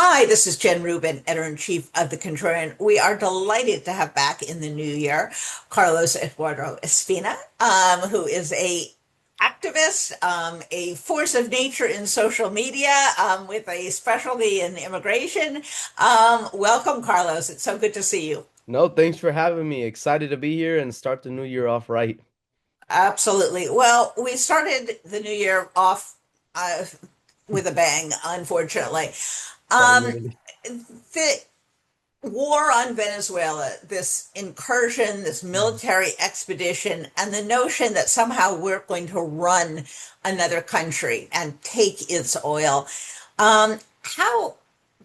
Hi, this is Jen Rubin, editor-in-chief of The Contrarian. We are delighted to have back in the new year Carlos Eduardo Espina, who is a activist, a force of nature in social media, with a specialty in immigration. Welcome, Carlos. It's so good to see you. No, thanks for having me. Excited to be here and start the new year off right. Absolutely. Well, we started the new year off uh, with a bang, unfortunately. Quite Um, literally. the war on Venezuela, this incursion, this Mhm. military expedition, and the notion that somehow we're going to run another country and take its oil. How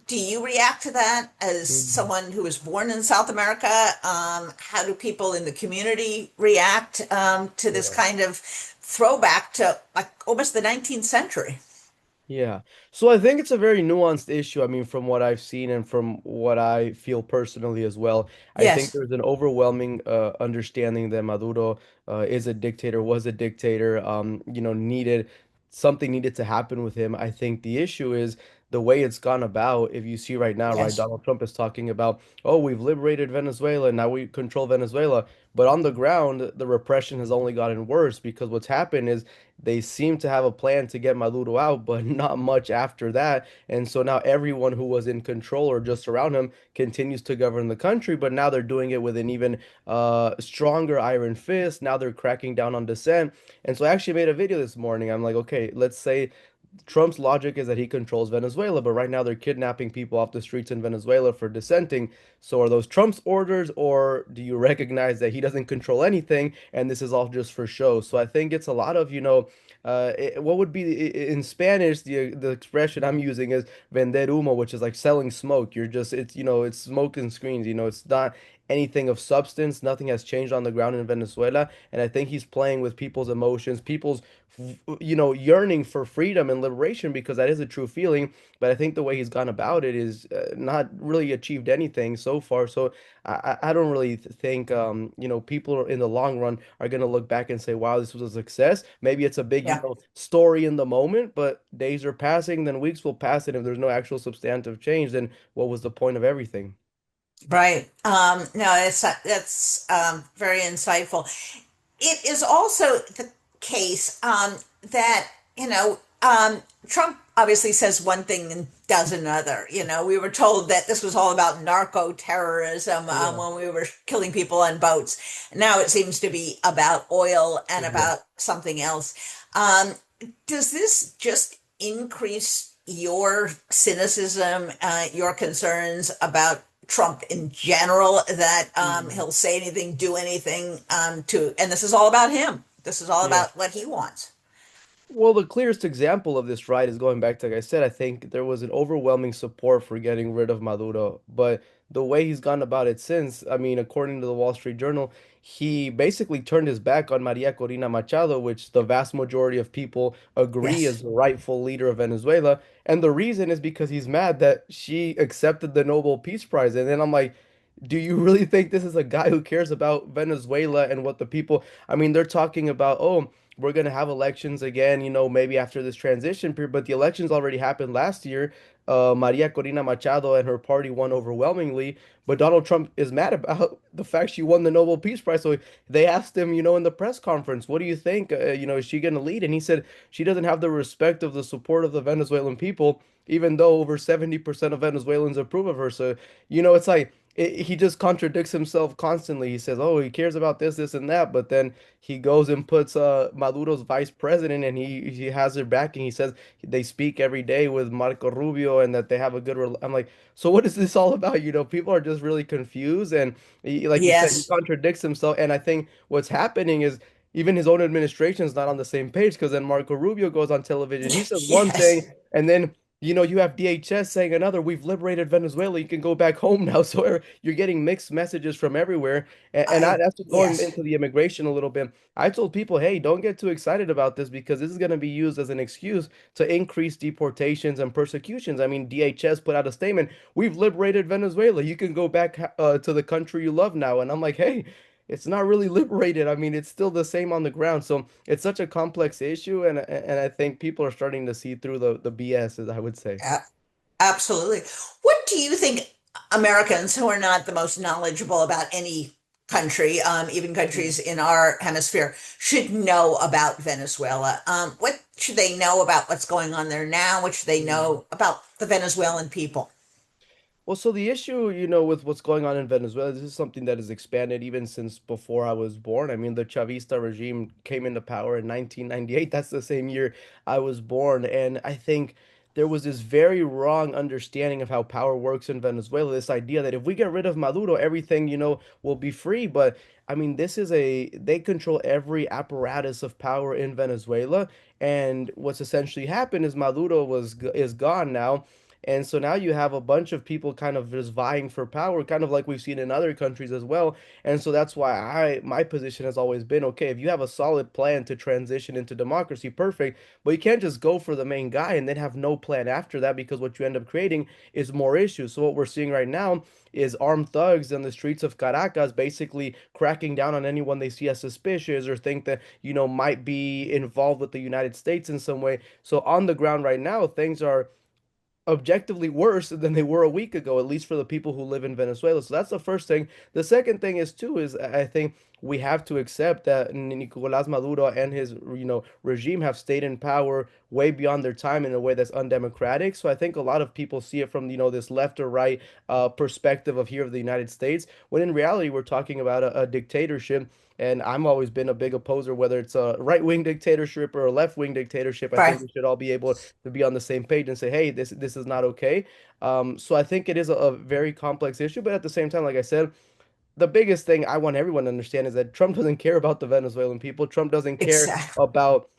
do you react to that as Mhm. someone who was born in South America? How do people in the community react to this Yeah. kind of throwback to like almost the 19th century? Yeah. So I think it's a very nuanced issue. I mean, from what I've seen and from what I feel personally as well, I think Yes, there's an overwhelming understanding that Maduro is a dictator, was a dictator, needed something needed to happen with him. I think the issue is the way it's gone about. If you see right now, right, yes, Donald Trump is talking about, oh, we've liberated Venezuela, now we control Venezuela. But on the ground, the repression has only gotten worse because what's happened is they seem to have a plan to get Maduro out, but not much after that. And so now everyone who was in control or just around him continues to govern the country, but now they're doing it with an even stronger iron fist. Now they're cracking down on dissent. And so I actually made a video this morning. I'm like, okay, let's say Trump's logic is that he controls Venezuela, but right now they're kidnapping people off the streets in Venezuela for dissenting. So are those Trump's orders, or do you recognize that he doesn't control anything and this is all just for show? So I think it's a lot of, what would be in Spanish, the expression I'm using is vender humo, which is like selling smoke. You're just, it's smoke and screens, it's not anything of substance. Nothing has changed on the ground in Venezuela. And I think he's playing with people's emotions, people's yearning for freedom and liberation because that is a true feeling. But I think the way he's gone about it is not really achieved anything so far. So I don't really think, people in the long run are going to look back and say, wow, this was a success. Maybe it's a big, yeah. story in the moment, but days are passing, then weeks will pass. And if there's no actual substantive change, then what was the point of everything? Right. No, that's very insightful. It is also the case that, Trump obviously says one thing and does another. We were told that this was all about narco terrorism Yeah, when we were killing people on boats. Now it seems to be about oil and about exactly. something else. Um, does this just increase your cynicism, your concerns about Trump in general, that he'll say anything, do anything and this is all about him. This is all Yeah. about what he wants. Well, the clearest example of this, right, is going back to, like I said, I think there was an overwhelming support for getting rid of Maduro. But the way he's gone about it since, I mean, according to the Wall Street Journal, he basically turned his back on Maria Corina Machado, which the vast majority of people agree Yes. is the rightful leader of Venezuela. And the reason is because he's mad that she accepted the Nobel Peace Prize. And then I'm like, do you really think this is a guy who cares about Venezuela and what the people, I mean, they're talking about, oh, we're going to have elections again, maybe after this transition period, but the elections already happened last year. Maria Corina Machado and her party won overwhelmingly, but Donald Trump is mad about the fact she won the Nobel Peace Prize. So they asked him, in the press conference, what do you think? Is she going to lead? And he said she doesn't have the respect of the support of the Venezuelan people, even though over 70% of Venezuelans approve of her. So, it's like, he just contradicts himself constantly. He says, "Oh, he cares about this, this, and that," but then he goes and puts Maduro's vice president, and he has her backing. He says they speak every day with Marco Rubio, and that they have a good. I'm like, so what is this all about? People are just really confused, and like you said, he Yes. contradicts himself. And I think what's happening is even his own administration is not on the same page because then Marco Rubio goes on television. He says one Yes. thing, and then you have DHS saying another. We've liberated Venezuela. You can go back home now. So you're getting mixed messages from everywhere. That's going Yes. into the immigration a little bit. I told people, hey, don't get too excited about this because this is going to be used as an excuse to increase deportations and persecutions. I mean, DHS put out a statement. We've liberated Venezuela. You can go back to the country you love now. And I'm like, hey, it's not really liberated. I mean, it's still the same on the ground. So it's such a complex issue, and I think people are starting to see through the BS, as I would say. Absolutely. What do you think Americans who are not the most knowledgeable about any country, even countries in our hemisphere, should know about Venezuela? What should they know about what's going on there now? What should they Mm. know about the Venezuelan people? Well, so the issue, with what's going on in Venezuela, this is something that has expanded even since before I was born. I mean, the Chavista regime came into power in 1998. That's the same year I was born. And I think there was this very wrong understanding of how power works in Venezuela. This idea that if we get rid of Maduro, everything, will be free. But I mean, they control every apparatus of power in Venezuela. And what's essentially happened is is gone now. And so now you have a bunch of people kind of just vying for power, kind of like we've seen in other countries as well. And so that's why my position has always been, okay, if you have a solid plan to transition into democracy, perfect. But you can't just go for the main guy and then have no plan after that, because what you end up creating is more issues. So what we're seeing right now is armed thugs in the streets of Caracas basically cracking down on anyone they see as suspicious or think that, might be involved with the United States in some way. So on the ground right now, things are objectively worse than they were a week ago, at least for the people who live in Venezuela. So that's the first thing. The second thing is too is I think we have to accept that Nicolás Maduro and his regime have stayed in power way beyond their time in a way that's undemocratic. So I think a lot of people see it from this left or right perspective of here of the United States, when in reality we're talking about a dictatorship. And I'm always been a big opposer, whether it's a right-wing dictatorship or a left-wing dictatorship. I think Right. we should all be able to be on the same page and say, hey, this is not okay. So I think it is a very complex issue, but at the same time, like I said, the biggest thing I want everyone to understand is that Trump doesn't care about the Venezuelan people. Trump doesn't care Exactly. about,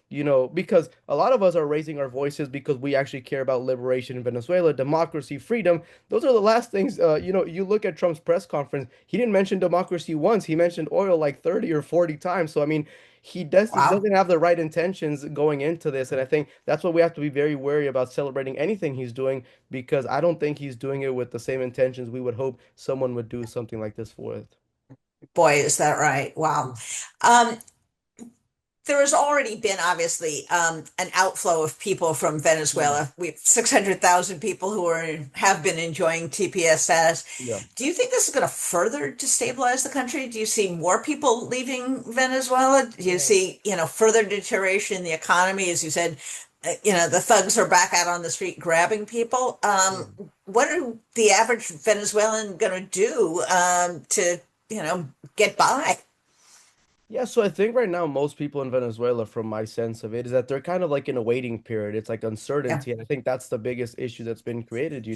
because a lot of us are raising our voices because we actually care about liberation in Venezuela, democracy, freedom. Those are the last things, you look at Trump's press conference, he didn't mention democracy once. He mentioned oil like 30 or 40 times. So, I mean, he Wow. doesn't have the right intentions going into this. And I think that's what we have to be very wary about celebrating anything he's doing, because I don't think he's doing it with the same intentions we would hope someone would do something like this for it. Boy, is that right. Wow. Um, there has already been obviously an outflow of people from Mm. Venezuela. We have 600,000 people who have been enjoying TPS status. Yeah. Do you think this is going to further destabilize the country? Do you see more people leaving Venezuela? Do you Yeah. see, further deterioration in the economy? As you said, the thugs are back out on the street grabbing people. Yeah. What are the average Venezuelan going to do to, get by? Yeah, so I think right now most people in Venezuela, from my sense of it, is that they're kind of like in a waiting period. It's like Yeah. uncertainty. And I think that's the biggest issue that's been created.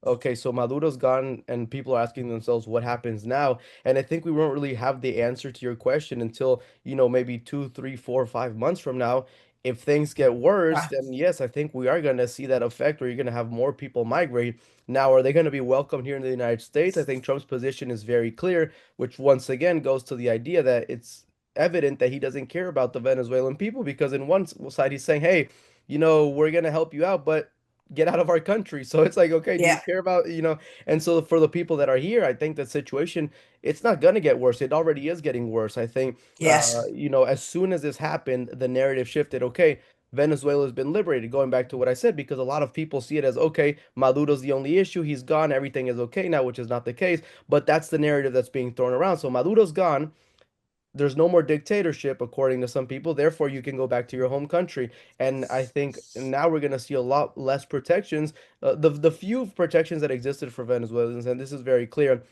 Okay, so Maduro's gone and people are asking themselves what happens now. And I think we won't really have the answer to your question until, maybe 2, 3, 4, 5 months from now. If things get worse, Wow. then yes, I think we are going to see that effect where you're going to have more people migrate. Now, are they going to be welcomed here in the United States? I think Trump's position is very clear, which once again goes to the idea that it's evident that he doesn't care about the Venezuelan people, because in one side he's saying, hey, we're going to help you out, but get out of our country. So it's like, okay, do you Yeah. care about? And so for the people that are here, I think the situation, it's not going to get worse. It already is getting worse. I think, Yes. as soon as this happened, the narrative shifted. Okay, Venezuela has been liberated, going back to what I said, because a lot of people see it as, okay, Maduro's the only issue. He's gone. Everything is okay now, which is not the case. But that's the narrative that's being thrown around. So Maduro's gone. There's no more dictatorship, according to some people. Therefore, you can go back to your home country. And I think now we're going to see a lot less protections. The few protections that existed for Venezuelans, and this is very clear,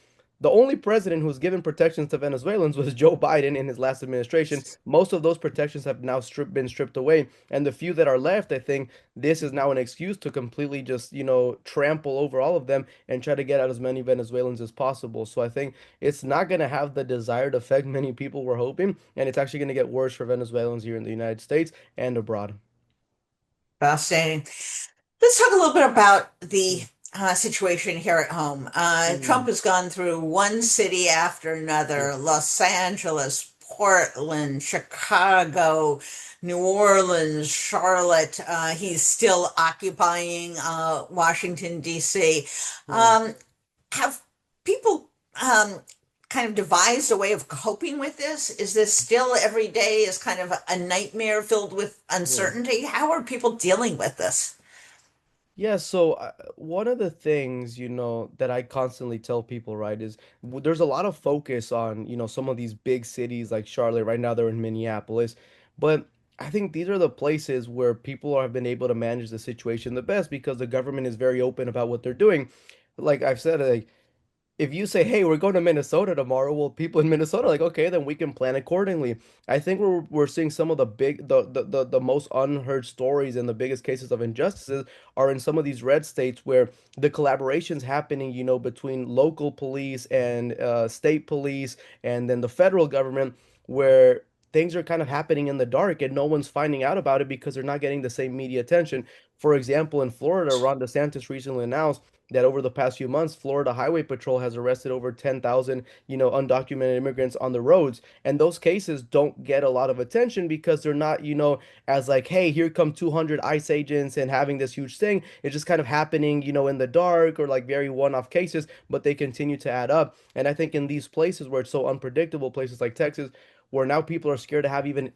the only president who's given protections to Venezuelans was Joe Biden in his last administration. Most of those protections have now been stripped away. And the few that are left, I think this is now an excuse to completely just, trample over all of them and try to get out as many Venezuelans as possible. So I think it's not going to have the desired effect many people were hoping, and it's actually going to get worse for Venezuelans here in the United States and abroad. Fascinating. Let's talk a little bit about the Mm, situation here at home. Trump mm, has gone through one city after yeah, another: Los Angeles, Portland, Chicago, New Orleans, Charlotte. He's still occupying Washington, D.C. mm. Um, have people kind of devised a way of coping with this? Is this still every day is kind of a nightmare filled with Yeah. uncertainty? How are people dealing with this? Yeah, so one of the things, that I constantly tell people, right, is there's a lot of focus on, some of these big cities like Charlotte. Right now, they're in Minneapolis. But I think these are the places where people have been able to manage the situation the best because the government is very open about what they're doing. Like I've said, like, if you say, "Hey, we're going to Minnesota tomorrow," well, people in Minnesota are like, "Okay, then we can plan accordingly." I think we're seeing some of the big the most unheard stories and the biggest cases of injustices are in some of these red states where the collaboration's happening, between local police and state police and then the federal government, where things are kind of happening in the dark and no one's finding out about it because they're not getting the same media attention. For example, in Florida, Ron DeSantis recently announced that over the past few months, Florida Highway Patrol has arrested over 10,000, undocumented immigrants on the roads. And those cases don't get a lot of attention because they're not, as like, hey, here come 200 ICE agents and having this huge thing. It's just kind of happening, in the dark or like very one-off cases, but they continue to add up. And I think in these places where it's so unpredictable, places like Texas, where now people are scared to have even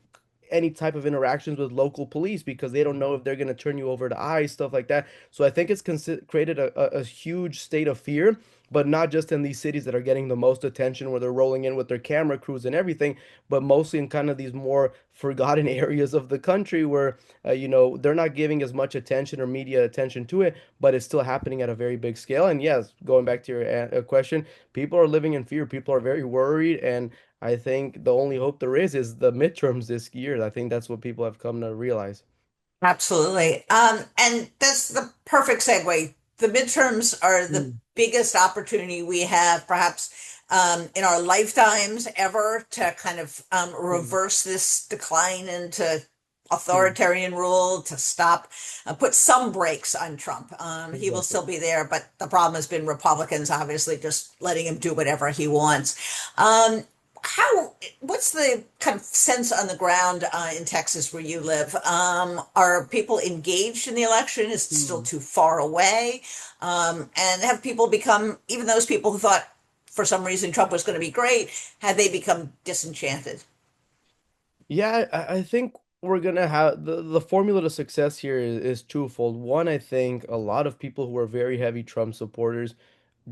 any type of interactions with local police because they don't know if they're going to turn you over to ICE, stuff like that. So I think it's created a huge state of fear, but not just in these cities that are getting the most attention where they're rolling in with their camera crews and everything, but mostly in kind of these more forgotten areas of the country where, they're not giving as much attention or media attention to it, but it's still happening at a very big scale. And yes, going back to your question, people are living in fear. People are very worried. And I think the only hope there is the midterms this year. I think that's what people have come to realize. Absolutely. And that's the perfect segue. The midterms are the Mm. biggest opportunity we have, perhaps in our lifetimes ever, to kind of Mm. reverse this decline into Mm. authoritarian rule, to stop, put some brakes on Trump. He will Exactly. still be there, but the problem has been Republicans obviously just letting him do whatever he wants. Um, how, what's the kind of sense on the ground in Texas where you live? Are people engaged in the election? Is it still Mm. too far away? And have people become, even those people who thought for some reason Trump was going to be great, have they become disenchanted? Yeah, I think we're gonna have the formula to success here is twofold. One, I think a lot of people who are very heavy Trump supporters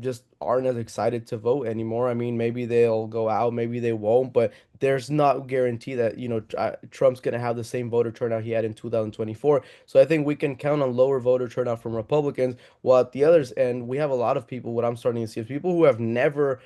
just aren't as excited to vote anymore. I mean, maybe they'll go out, maybe they won't, but there's not guarantee that, Trump's gonna have the same voter turnout he had in 2024. So I think we can count on lower voter turnout from Republicans, while at the others end, we have a lot of people, what I'm starting to see is people who have never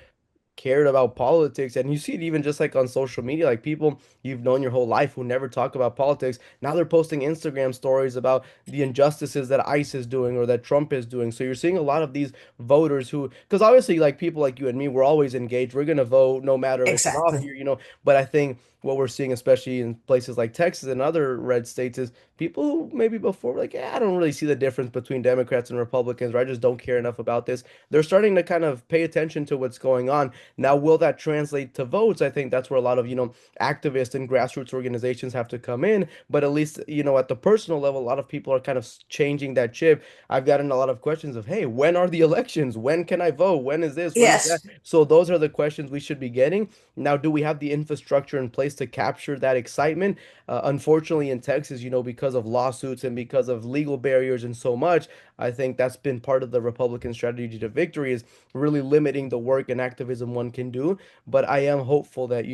cared about politics. And you see it even just like on social media, like people you've known your whole life who never talk about politics. Now they're posting Instagram stories about the injustices that ICE is doing or that Trump is doing. So you're seeing a lot of these voters who, because obviously, like people like you and me, we're always engaged. We're going to vote no matter if it's off Exactly. year. But I think what we're seeing, especially in places like Texas and other red states, is people who maybe before were like, yeah, I don't really see the difference between Democrats and Republicans, or I just don't care enough about this. They're starting to kind of pay attention to what's going on. Now, will that translate to votes? I think that's where a lot of, activists and grassroots organizations have to come in. But at least, at the personal level, a lot of people are kind of changing that chip. I've gotten a lot of questions of, hey, when are the elections? When can I vote? When is this? When is that? Yes. So those are the questions we should be getting. Now, do we have the infrastructure in place to capture that excitement? Unfortunately, in Texas, because of lawsuits and because of legal barriers and so much, I think that's been part of the Republican strategy to victory is really limiting the work and activism one can do. But I am hopeful that,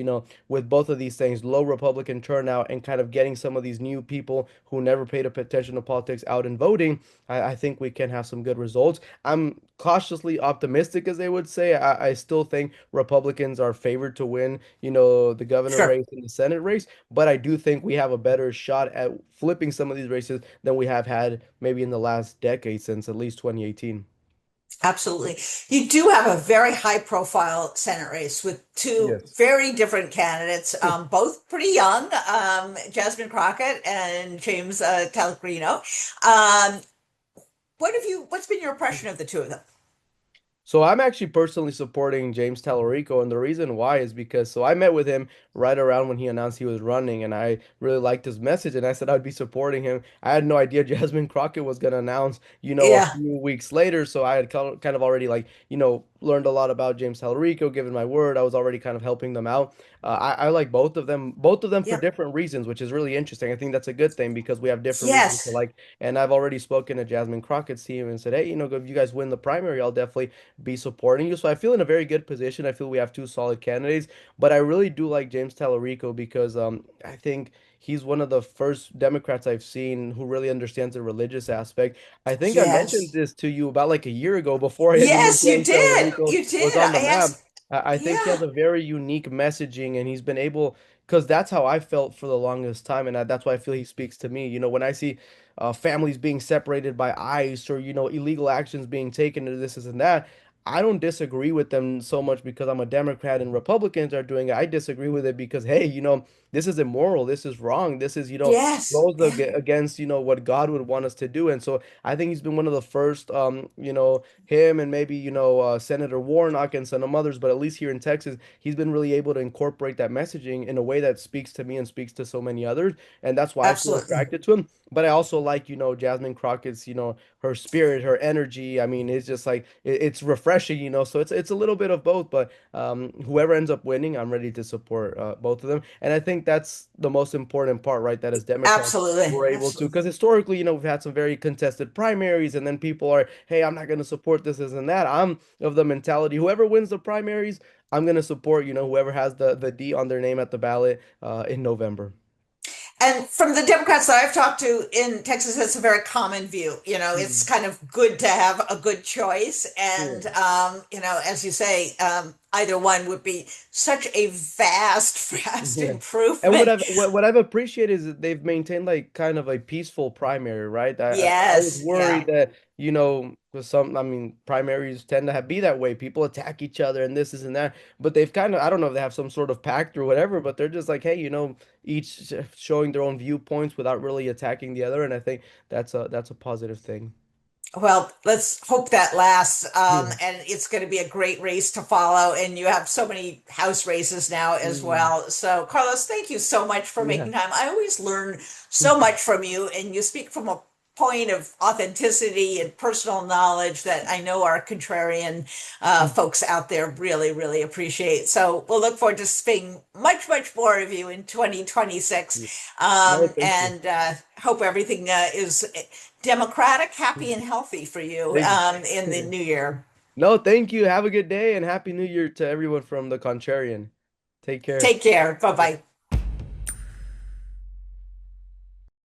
with both of these things, low Republican turnout and kind of getting some of these new people who never paid attention to politics out and voting, I think we can have some good results. I'm cautiously optimistic, as they would say. I still think Republicans are favored to win, the governor Sure. race and the Senate race, but I do think we have a better shot at flipping some of these races than we have had maybe in the last decade since at least 2018. Absolutely. You do have a very high profile Senate race with two Yes. very different candidates, both pretty young, Jasmine Crockett and James Pellegrino. Um, what's been your impression of the two of them? So I'm actually personally supporting James Tallarico, and the reason why is because I met with him right around when he announced he was running, and I really liked his message, and I said I'd be supporting him. I had no idea Jasmine Crockett was gonna announce, a Yeah, few weeks later, so I had kind of already like, learned a lot about James Tallarico, given my word. I was already kind of helping them out. I like both of them for yep, different reasons, which is really interesting. I think that's a good thing because we have different reasons to yes, like, and I've already spoken to Jasmine Crockett's team and said, hey, if you guys win the primary, I'll definitely be supporting you. So I feel in a very good position. I feel we have two solid candidates, but I really do like James Tallarico because I think he's one of the first Democrats I've seen who really understands the religious aspect. I think I mentioned yes, this to you about like a year ago before even yes, you James did. Tallarico You was did. on the I map. asked, I think he has yeah, a very unique messaging and he's been able because that's how I felt for the longest time, and that's why I feel he speaks to me. When I see families being separated by ICE or illegal actions being taken to this and that, I don't disagree with them so much because I'm a Democrat and Republicans are doing it. I disagree with it because, hey, this is immoral. This is wrong. This is, yes, goes yeah, against, what God would want us to do. And so I think he's been one of the first, him and maybe, Senator Warnock and some others, but at least here in Texas, he's been really able to incorporate that messaging in a way that speaks to me and speaks to so many others. And that's why I feel absolutely. attracted to him. But I also like, Jasmine Crockett's, her spirit, her energy. I mean, it's just like it's refreshing, So it's a little bit of both, but whoever ends up winning, I'm ready to support both of them. And I think that's the most important part, right? That as Democrats, Absolutely. we're able to, Absolutely. because historically, we've had some very contested primaries, and then people are, hey, I'm not going to support this and that. I'm of the mentality, whoever wins the primaries, I'm going to support, whoever has the D on their name at the ballot in November. And from the Democrats that I've talked to in Texas, it's a very common view. It's Mm. kind of good to have a good choice. Yeah. And, as you say, either one would be such a vast, vast Yeah. And improvement. what I've appreciated is that they've maintained like kind of a peaceful primary, right? I was Yes. worried Yeah. that, with I mean, primaries tend to be that way. People attack each other and this and that. But they've kind of, I don't know if they have some sort of pact or whatever, but they're just like, hey, each showing their own viewpoints without really attacking the other. And I think that's a positive thing. Well, let's hope that lasts. Yeah. And it's going to be a great race to follow. And you have so many house races now as Mm. well. So, Carlos, thank you so much for Yeah. making time. I always learn so much from you, and you speak from a point of authenticity and personal knowledge that I know our contrarian folks out there really, really appreciate. So, we'll look forward to seeing much, much more of you in 2026, Yeah. No, thank you. and hope everything is democratic, happy, and healthy for you Thank in the you. new year. No, thank you. Have a good day and happy New Year to everyone from the Contrarian. Take care. Take care. Bye bye.